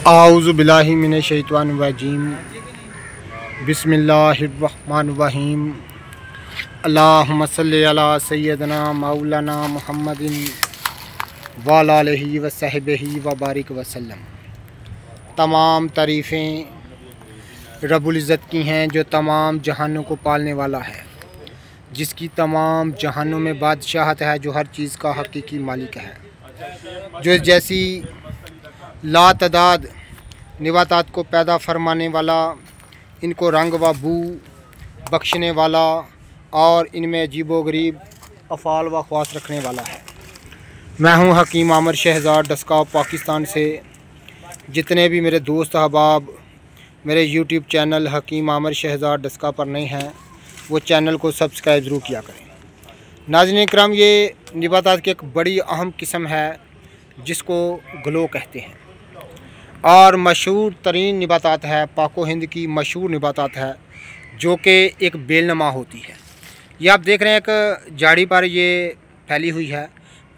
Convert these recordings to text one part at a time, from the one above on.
आऊज़ु बिल्लाहि मिनश शैतानिर रजीम बिस्मिल्लाहिर्रहमानिर्रहीम अल्लाहुम्मा सल्लि अला सय्यदना मौलाना मुहम्मदिन व अला आलिहि व सहबिही व बारिक वसल्लम। तमाम तारीफ़ें रब्बुल इज़्ज़त की हैं जो तमाम जहानों को पालने वाला है, जिसकी तमाम जहानों में बादशाहत है, जो हर चीज़ का हकीकी मालिक है, जो जैसी लातदाद निबातात को पैदा फरमाने वाला, इनको रंग व बू बख्शने वाला और इनमें अजीबो गरीब अफ़ाल व ख़वास रखने वाला है। मैं हूं हकीम आमिर शहज़ाद डस्का पाकिस्तान से। जितने भी मेरे दोस्त अहबाब मेरे यूट्यूब चैनल हकीम आमिर शहज़ाद डस्का पर नए हैं, वो चैनल को सब्सक्राइब ज़रूर किया करें। नाज़रीन इकराम, ये निबातात की एक बड़ी अहम किस्म है जिसको ग्लो कहते हैं और मशहूर तरीन निबातात है, पाको हिंद की मशहूर निबातात है, जो कि एक बेलनमा होती है। ये आप देख रहे हैं एक झाड़ी पर ये फैली हुई है,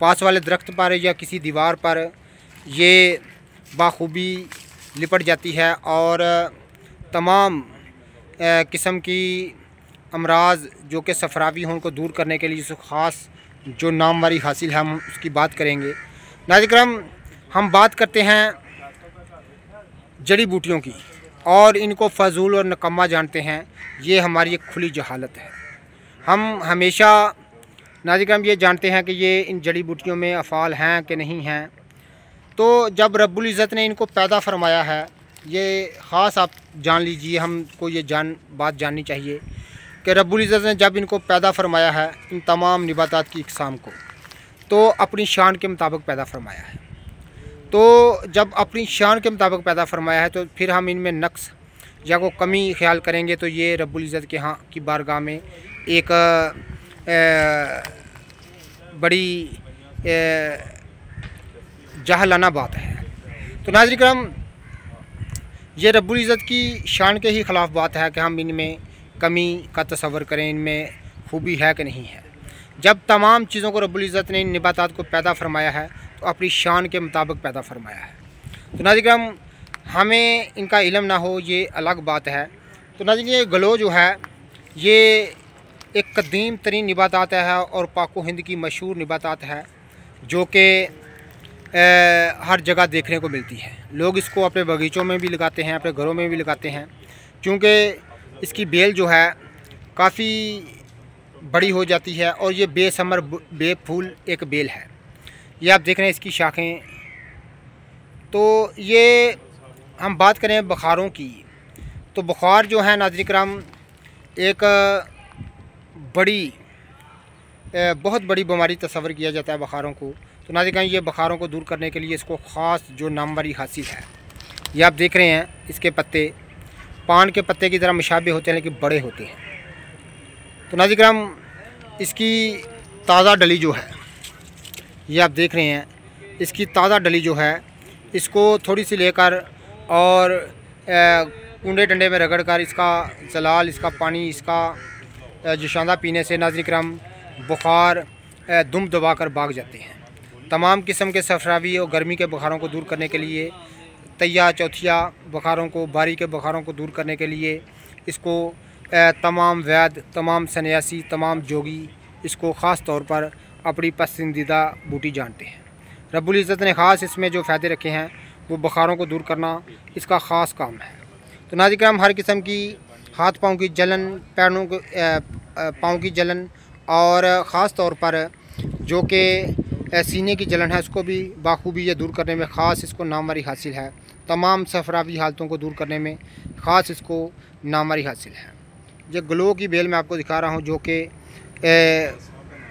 पास वाले दरख्त पर या किसी दीवार पर ये बाखूबी लिपट जाती है और तमाम किस्म की अमराज जो कि सफरावी हों उनको दूर करने के लिए जो ख़ास जो नामवारी हासिल है, हम उसकी बात करेंगे। नाज़रीन इकराम, हम बात करते हैं जड़ी बूटियों की और इनको फजूल और नकम्मा जानते हैं। ये हमारी एक खुली जहालत है। हम हमेशा नाज़रीन इकराम ये जानते हैं कि ये इन जड़ी बूटियों में अफ़ाल हैं कि नहीं हैं। तो जब रब्बुल इज़्ज़त ने इनको पैदा फरमाया है, ये ख़ास आप जान लीजिए, हमको ये बात जाननी चाहिए कि रब्बुल इज़्ज़त ने जब इनको पैदा फरमाया है, इन तमाम निबातात की इक़साम को, तो अपनी शान के मुताबिक पैदा फरमाया है। तो जब अपनी शान के मुताबिक पैदा फरमाया है, तो फिर हम इनमें नक्स या कोई कमी ख्याल करेंगे तो ये रब्बुल इज़्ज़त के यहाँ की बारगाह में एक बड़ी जाहलाना बात है। तो नाज़रीन इकराम, ये रब्बुल इज़्ज़त की शान के ही ख़िलाफ़ बात है कि हम इनमें कमी का तसव्वुर करें, इनमें खूबी है कि नहीं है। जब तमाम चीज़ों को रब्बुल इज़्ज़त ने इन निबातात को पैदा फरमाया है, तो अपनी शान के मुताबिक पैदा फरमाया है। तो नाज़रीन इकराम, हमें इनका इल्म ना हो ये अलग बात है। तो नाज़रीन, ये ग्लो जो है ये एक कदीम तरीन निबातात है और पाको हिंद की मशहूर निबातात है, जो कि हर जगह देखने को मिलती है। लोग इसको अपने बगीचों में भी लगाते हैं, अपने घरों में भी लगाते हैं, क्योंकि इसकी बेल जो है काफ़ी बड़ी हो जाती है और ये बेसमर बेफूल एक बेल है। ये आप देख रहे हैं इसकी शाखें। तो ये हम बात करें बुखारों की, तो बुखार जो है नाज़रीन इकराम एक बहुत बड़ी बीमारी तस्वर किया जाता है बुखारों को। तो नाज़रीन इकराम, ये बुखारों को दूर करने के लिए इसको ख़ास जो नामवारी हासिल है। ये आप देख रहे हैं इसके पत्ते पान के पत्ते की तरह मुशाबे होते हैं, लेकिन बड़े होते हैं। तो नाज़रीन इकराम, इसकी ताज़ा डली जो है, ये आप देख रहे हैं, इसकी ताज़ा डली जो है, इसको थोड़ी सी लेकर और कूड़े डंडे में रगड़ कर इसका जलाल, इसका पानी, इसका जोशांदा पीने से नाज़रीन इकराम बुखार दुम दबा कर भाग जाते हैं। तमाम किस्म के सफरावी और गर्मी के बुखारों को दूर करने के लिए, तैया चौथिया बुखारों को, बारी के बुखारों को दूर करने के लिए इसको तमाम वैद, तमाम सन्यासी, तमाम जोगी इसको ख़ास तौर पर अपनी पसंदीदा बूटी जानते हैं। रब्बुल इज़्ज़त ने ख़ास इसमें जो फ़ायदे रखे हैं, वो बुखारों को दूर करना इसका ख़ास काम है। तो नाज़रीन इकराम, हर किस्म की हाथ पाँव की जलन, पैरों को पाँव की जलन और ख़ास तौर पर जो कि सीने की जलन है, उसको भी बाखूबी ये दूर करने में ख़ास इसको नामवारी हासिल है। तमाम सफरावी हालतों को दूर करने में ख़ास इसको नामवारी हासिल है। ये ग्लो की बेल मैं आपको दिखा रहा हूँ, जो कि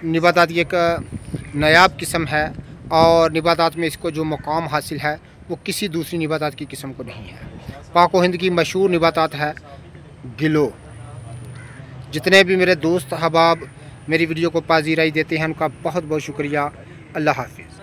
निबातात की एक नायाब किस्म है और निबातात में इसको जो मकाम हासिल है वो किसी दूसरी निबातात की किस्म को नहीं है। पाको हिंद की मशहूर निबातात है ग्लो। जितने भी मेरे दोस्त अहबाब मेरी वीडियो को पाजीराई देते हैं, उनका बहुत बहुत शुक्रिया। अल्लाह हाफ़िज़।